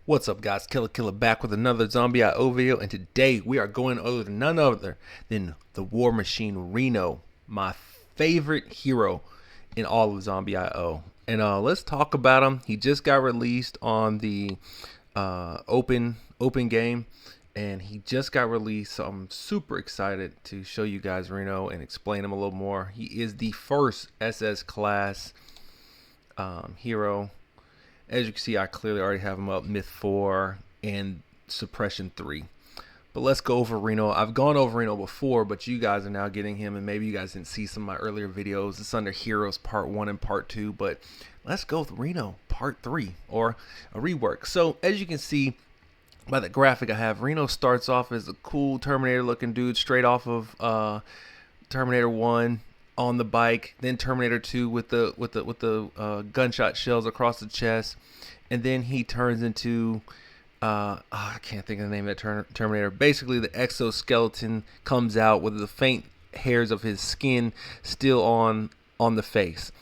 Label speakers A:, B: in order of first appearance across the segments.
A: What's up, guys? Killer back with another Zombie.io video, and today we are going over to none other than the War Machine Reno, my favorite hero in all of Zombie.io. And let's talk about him. He just got released on the open game, and he just got released, so I'm super excited to show you guys Reno and explain him a little more. He is the first SS class hero. As you can see, I clearly already have him up, Myth 4 and Suppression 3. But let's go over Reno. I've gone over Reno before, but you guys are now getting him, and maybe you guys didn't see some of my earlier videos. It's under Heroes Part 1 and Part 2, but let's go with Reno Part 3, or a rework. So, as you can see by the graphic I have, Reno starts off as a cool Terminator-looking dude straight off of Terminator 1. On the bike, then Terminator 2 with the gunshot shells across the chest, and then he turns into I can't think of the name of that Terminator. Basically, the exoskeleton comes out with the faint hairs of his skin still on the face.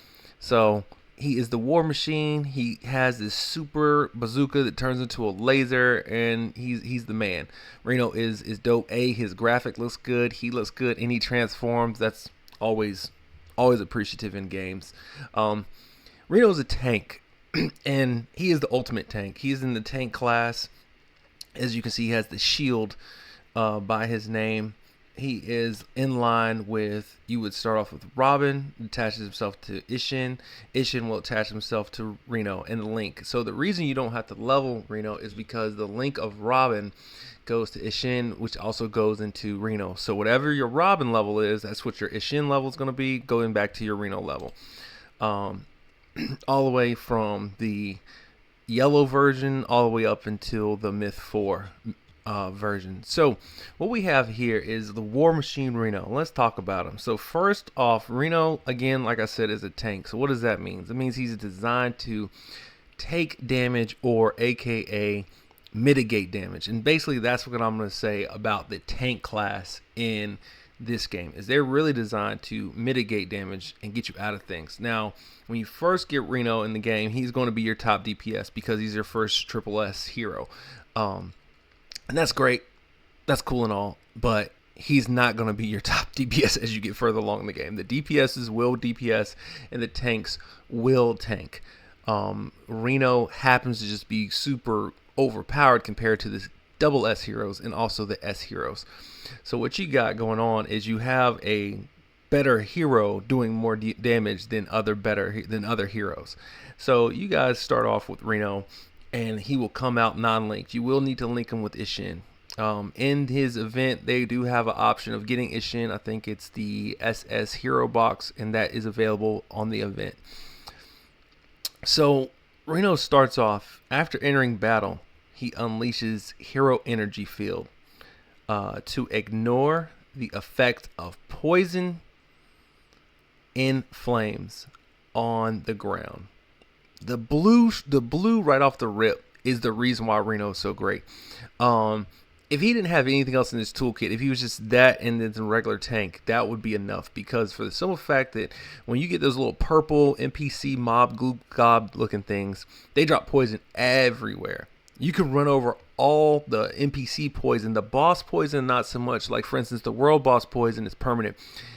A: So he is the War Machine. He has this super bazooka that turns into a laser, and he's the man. Reno is dope. His graphic looks good. He looks good, and he transforms. That's always appreciative in games. Reno's a tank, and he is the ultimate tank. He's in the tank class. As you can see, he has the shield by his name. He is in line with, you would start off with Robin, attaches himself to Ishin. Ishin will attach himself to Reno and Link. So the reason you don't have to level Reno is because the link of Robin goes to Ishin, which also goes into Reno. So whatever your Robin level is, that's what your Ishin level is going to be, going back to your Reno level. All the way from the yellow version all the way up until the Myth 4 version. So what we have here is the War Machine Reno. Let's talk about him. So first off, Reno, again, like I said, is a tank. So what does that mean? It means he's designed to take damage, or aka mitigate damage. And basically that's what I'm going to say about the tank class in this game, is they're really designed to mitigate damage and get you out of things. Now, when you first get Reno in the game, he's going to be your top DPS because he's your first triple S hero. And that's great. That's cool and all, but he's not going to be your top DPS as you get further along in the game. The DPSs will DPS and the tanks will tank. Reno happens to just be super overpowered compared to the double S heroes and also the S heroes. So what you got going on is you have a better hero doing more damage than other heroes. So you guys start off with Reno, and he will come out non-linked. You will need to link him with Ishin. In his event, they do have an option of getting Ishin. I think it's the SS hero box, and that is available on the event. So Reno starts off, after entering battle, he unleashes Hero Energy Field to ignore the effect of poison in flames on the ground. The blue right off the rip is the reason why Reno is so great. If he didn't have anything else in his toolkit, if he was just that and then the regular tank, that would be enough. Because for the simple fact that when you get those little purple NPC mob goop gob looking things, they drop poison everywhere. You can run over all the NPC poison. The boss poison, not so much. Like, for instance, the world boss poison is permanent.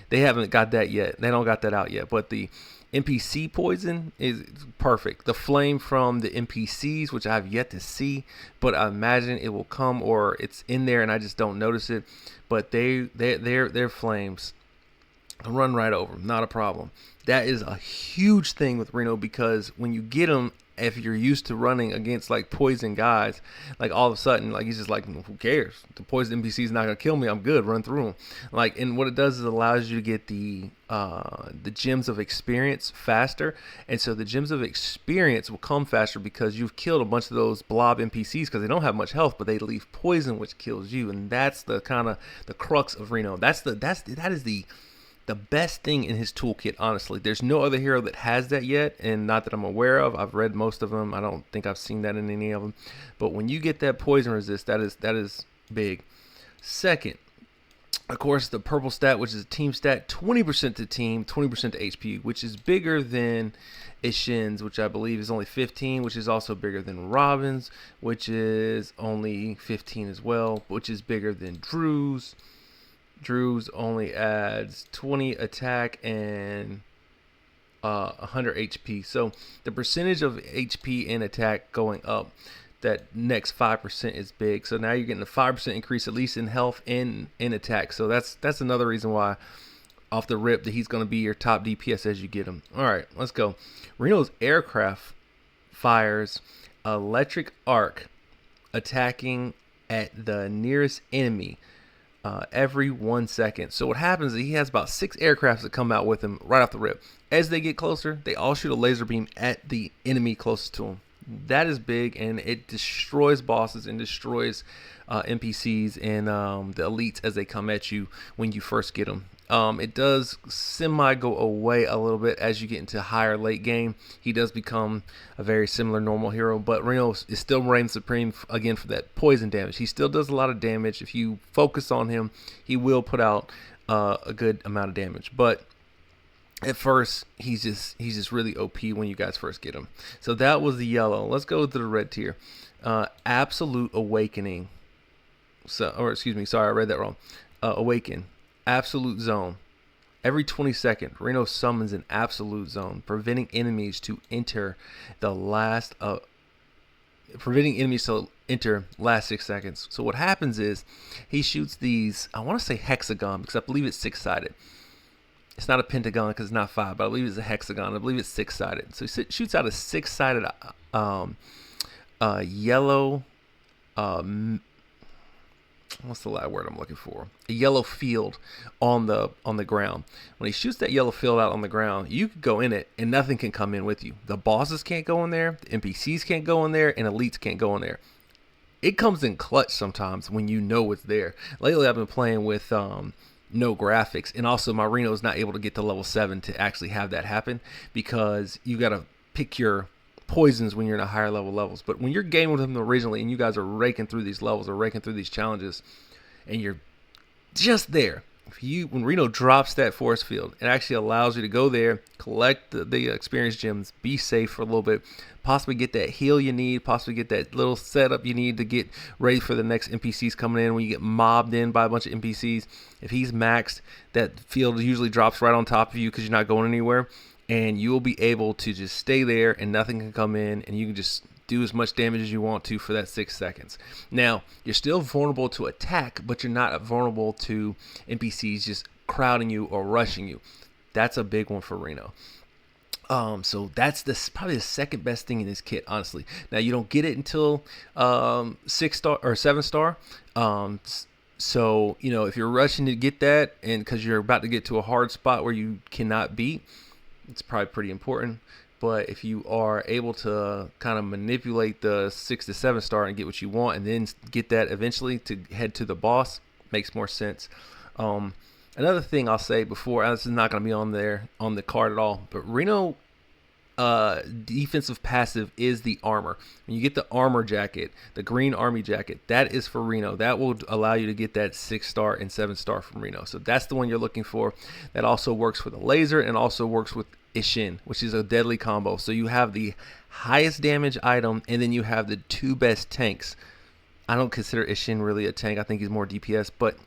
A: They haven't got that yet. They don't got that out yet. But the NPC poison is perfect. The flame from the NPCs, which I have yet to see, but I imagine it will come, or it's in there and I just don't notice it. But their flames run right over them, not a problem. That is a huge thing with Reno, because when you get them, if you're used to running against like poison guys, like all of a sudden, like he's just like, who cares? The poison NPC is not gonna kill me. I'm good. Run through them. Like, and what it does is it allows you to get the gems of experience faster, and so the gems of experience will come faster because you've killed a bunch of those blob NPCs because they don't have much health, but they leave poison which kills you, and that's the kind of the crux of Reno. That is the best thing in his toolkit, honestly. There's no other hero that has that yet, and not that I'm aware of. I've read most of them. I don't think I've seen that in any of them. But when you get that poison resist, that is big. Second, Of course, the purple stat, which is a team stat, 20% to team, 20% to HP, which is bigger than Ishin's, which I believe is only 15, which is also bigger than Robin's, which is only 15 as well, which is bigger than Drew's. Drew's only adds 20 attack and 100 HP. So the percentage of HP and attack going up, that next 5% is big. So now you're getting a 5% increase at least in health and in attack. So that's another reason why off the rip that he's going to be your top DPS as you get him. All right, let's go. Reno's aircraft fires electric arc, attacking at the nearest enemy every 1 second. So what happens is he has about 6 aircrafts that come out with him right off the rip. As they get closer, they all shoot a laser beam at the enemy closest to him. That is big, and it destroys bosses and destroys NPCs and the elites as they come at you when you first get them. It does semi go away a little bit as you get into higher late game. He does become a very similar normal hero, but Reno is still reigns supreme again for that poison damage. He still does a lot of damage. If you focus on him, he will put out a good amount of damage. But at first, he's just really OP when you guys first get him. So that was the yellow. Let's go to the red tier. Absolute Awakening. Sorry, I read that wrong. Awaken. Absolute Zone. Every 20 seconds, Reno summons an absolute zone, preventing enemies to enter last 6 seconds. So what happens is he shoots these, I want to say hexagon because I believe it's 6-sided. It's not a pentagon because it's not 5, but I believe it's a hexagon. I believe it's 6-sided. So he shoots out a 6-sided yellow what's the word I'm looking for? A yellow field on the ground. When he shoots that yellow field out on the ground, you can go in it and nothing can come in with you. The bosses can't go in there, the NPCs can't go in there, and elites can't go in there. It comes in clutch sometimes when you know it's there. Lately I've been playing with no graphics, and also my Reno is not able to get to level 7 to actually have that happen because you got to pick your poisons when you're in a higher levels. But when you're gaming with them originally and you guys are raking through these levels or raking through these challenges and you're just there, when Reno drops that force field, it actually allows you to go there, collect the experience gems, be safe for a little bit, possibly get that heal you need, possibly get that little setup you need to get ready for the next NPCs coming in when you get mobbed in by a bunch of NPCs. If he's maxed, that field usually drops right on top of you because you're not going anywhere, and you will be able to just stay there and nothing can come in, and you can just do as much damage as you want to for that 6 seconds. Now, you're still vulnerable to attack, but you're not vulnerable to NPCs just crowding you or rushing you. That's a big one for Reno. So that's probably the second best thing in this kit, honestly. Now, you don't get it until 6-star or 7-star. So, if you're rushing to get that and because you're about to get to a hard spot where you cannot beat, it's probably pretty important. But if you are able to kind of manipulate the 6 to 7-star and get what you want and then get that eventually to head to the boss, makes more sense. Another thing I'll say before, this is not going to be on the card at all, but Reno defensive passive is the armor. When you get the armor jacket, the green army jacket, that is for Reno. That will allow you to get that 6-star and 7-star from Reno. So that's the one you're looking for. That also works for the laser and also works with Ishin, which is a deadly combo. So you have the highest damage item and then you have the 2 best tanks. I don't consider Ishin really a tank. I think he's more DPS, but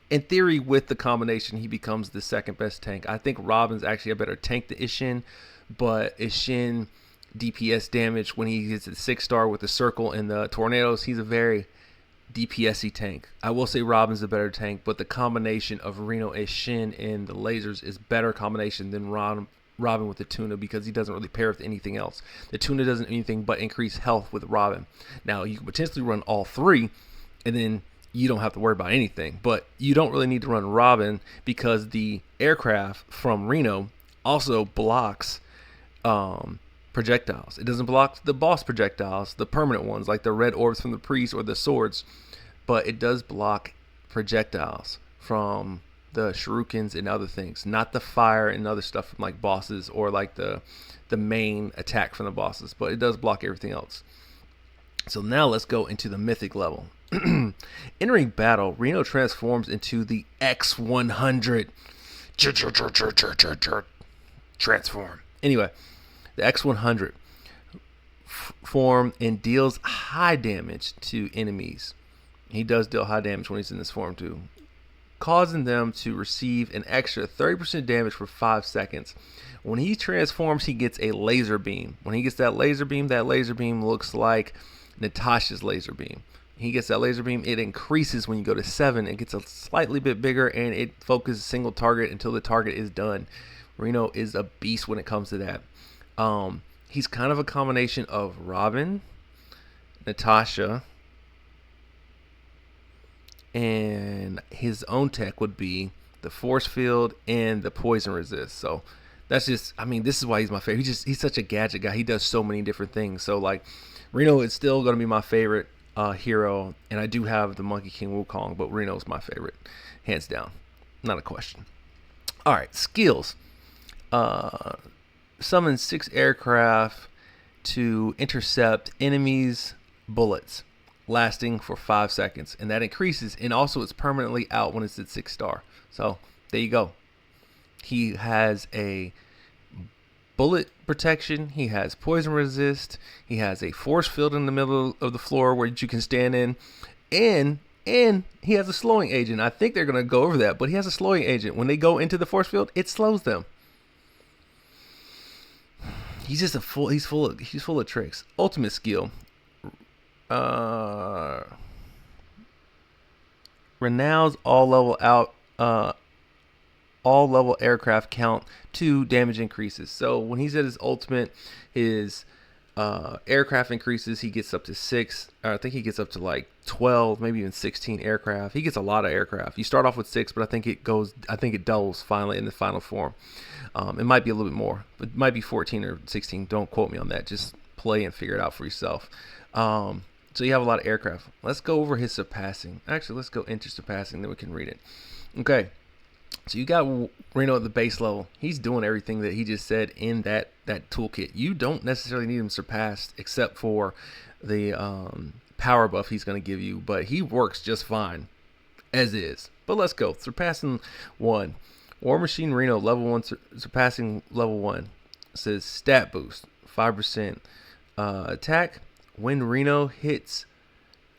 A: in theory, with the combination, he becomes the second best tank. I think Robin's actually a better tank than Ishin, but Ishin DPS damage when he gets at 6-star with the circle and the tornadoes, he's a very DPS-y tank. I will say Robin's a better tank, but the combination of Reno, Ishin, and the lasers is better combination than Robin with the tuna because he doesn't really pair with anything else. The tuna doesn't do anything but increase health with Robin. Now, you can potentially run all 3, and then you don't have to worry about anything, but you don't really need to run Robin because the aircraft from Reno also blocks projectiles. It doesn't block the boss projectiles, the permanent ones like the red orbs from the priest or the swords, but it does block projectiles from the shurikens and other things, not the fire and other stuff from like bosses or like the main attack from the bosses, but it does block everything else. So now let's go into the mythic level. Entering battle, Reno transforms into the X100. Transform. Anyway, the X100 form and deals high damage to enemies. He does deal high damage when he's in this form too, causing them to receive an extra 30% damage for 5 seconds. When he transforms, he gets a laser beam. When he gets that laser beam looks like Natasha's laser beam. He gets that laser beam, it increases when you go to 7. It gets a slightly bit bigger, and it focuses a single target until the target is done. Reno is a beast when it comes to that. He's kind of a combination of Robin, Natasha, and his own tech would be the force field and the poison resist. So that's just, I mean, this is why he's my favorite. He's such a gadget guy. He does so many different things. So like, Reno is still going to be my favorite hero, and I do have the Monkey King Wukong, but Reno's my favorite, hands down, not a question. All right, skills. Summon 6 aircraft to intercept enemies' bullets, lasting for 5 seconds, and that increases, and also it's permanently out when it's at 6 star. So there you go. He has a bullet protection, he has poison resist, he has a force field in the middle of the floor where you can stand in, and he has a slowing agent. I think they're going to go over that, but he has a slowing agent. When they go into the force field, it slows them. He's just he's full of tricks. Ultimate skill. Renown's all level aircraft count 2 damage increases. So when he's at his ultimate, his aircraft increases. He gets up to 6. I think he gets up to like 12, maybe even 16 aircraft. He gets a lot of aircraft. You start off with 6, but I think it doubles finally in the final form. It might be a little bit more. It might be 14 or 16. Don't quote me on that. Just play and figure it out for yourself. So you have a lot of aircraft. Let's go over his surpassing. Actually, let's go into surpassing, then we can read it. Okay. So you got Reno at the base level. He's doing everything that he just said in that toolkit. You don't necessarily need him surpassed except for the power buff he's going to give you, but he works just fine as is. But let's go. Surpassing 1. War Machine Reno level 1 surpassing level 1. It says stat boost 5% attack when Reno hits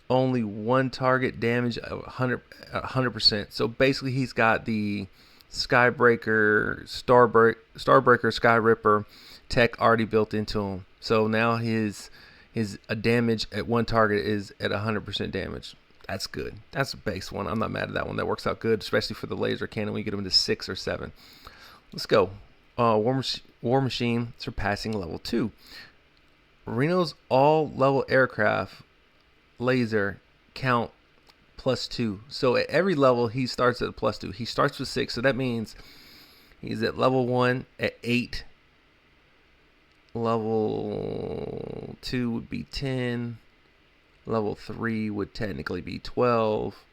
A: only one target, damage of 100%. So basically he's got the Skybreaker, Starbreaker, Sky Ripper tech already built into him. So now his damage at one target is at 100% damage. That's good. That's a base one. I'm not mad at that one. That works out good, especially for the laser cannon. We get him into 6 or 7. Let's go. War Machine surpassing level 2. Reno's all level aircraft laser count +2. So at every level he starts at +2. He starts with 6, so that means he's at level 1 at 8. Level 2 would be 10. Level 3 would technically be 12.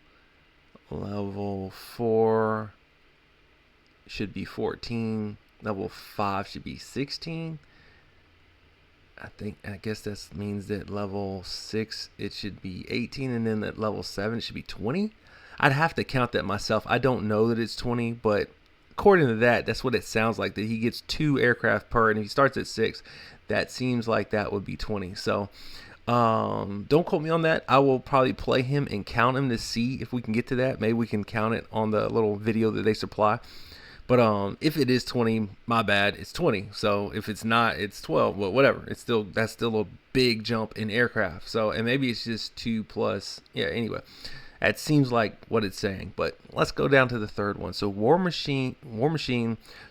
A: Level 4 should be 14. Level 5 should be 16. I guess that means that level 6 it should be 18, and then at level 7 it should be 20. I'd have to count that myself. I don't know that it's 20, but according to that, that's what it sounds like, that he gets 2 aircraft per, and if he starts at 6, that seems like that would be 20. So don't quote me on that. I will probably play him and count him to see if we can get to that. Maybe we can count it on the little video that they supply. But if it is 20, my bad, it's 20. So if it's not, it's 12. But whatever, that's still a big jump in aircraft. So, and maybe it's just 2 plus. Yeah. Anyway, that seems like what it's saying. But let's go down to the third one. So War Machine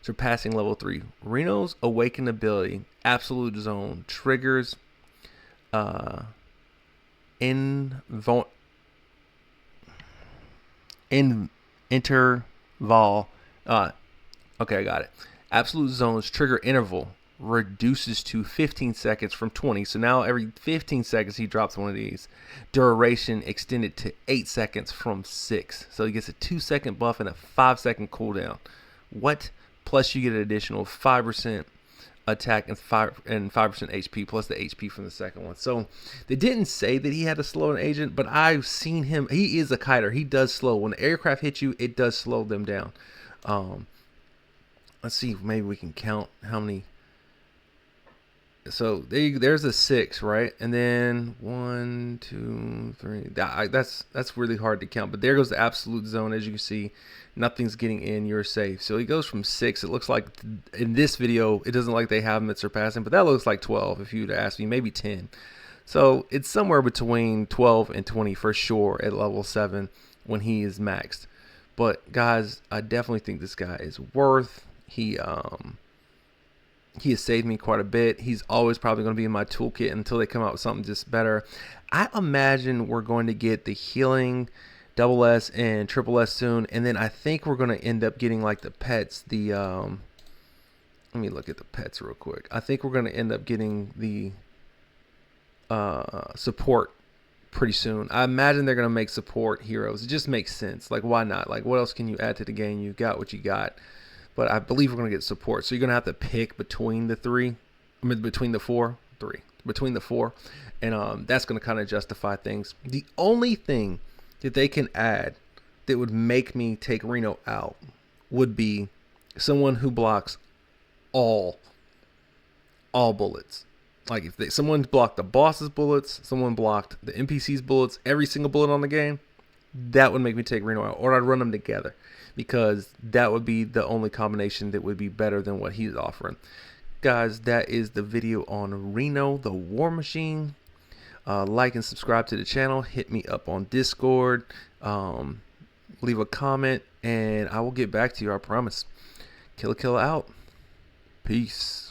A: surpassing level 3. Reno's awakened ability, Absolute Zone, triggers interval. Okay, I got it. Absolute Zone's trigger interval reduces to 15 seconds from 20. So now every 15 seconds he drops one of these. Duration extended to 8 seconds from 6. So he gets a 2-second buff and a 5-second cooldown. What? Plus you get an additional 5% attack and 5% HP plus the HP from the second one. So they didn't say that he had a slow agent, but I've seen him. He is a kiter. He does slow. When the aircraft hits you, it does slow them down. Let's see. Maybe we can count how many. So there's a 6, right? And then 1, 2, 3. That's really hard to count. But there goes the absolute zone. As you can see, nothing's getting in. You're safe. So he goes from 6. It looks like in this video, it doesn't like they have him at surpassing, but that looks like 12 if you'd ask me, maybe 10. So it's somewhere between 12 and 20 for sure at level 7 when he is maxed. But guys, I definitely think this guy is worth. He has saved me quite a bit. He's always probably going to be in my toolkit until they come out with something just better. I imagine we're going to get the healing double S and triple S soon, and then I think we're going to end up getting like the pets. Let me look at the pets real quick. I think we're going to end up getting the support pretty soon. I imagine they're going to make support heroes. It just makes sense. Like, why not? Like, what else can you add to the game? You've got what you got. But I believe we're going to get support. So you're going to have to pick between the 3. I mean, between the 4. 3. Between the 4. And that's going to kind of justify things. The only thing that they can add that would make me take Reno out would be someone who blocks all bullets. Like if someone blocked the boss's bullets, someone blocked the NPC's bullets, every single bullet on the game, that would make me take Reno out. Or I'd run them together, because that would be the only combination that would be better than what he's offering. Guys, that is the video on Reno, the War Machine. Like and subscribe to the channel. Hit me up on Discord. Leave a comment, and I will get back to you, I promise. Killer out. Peace.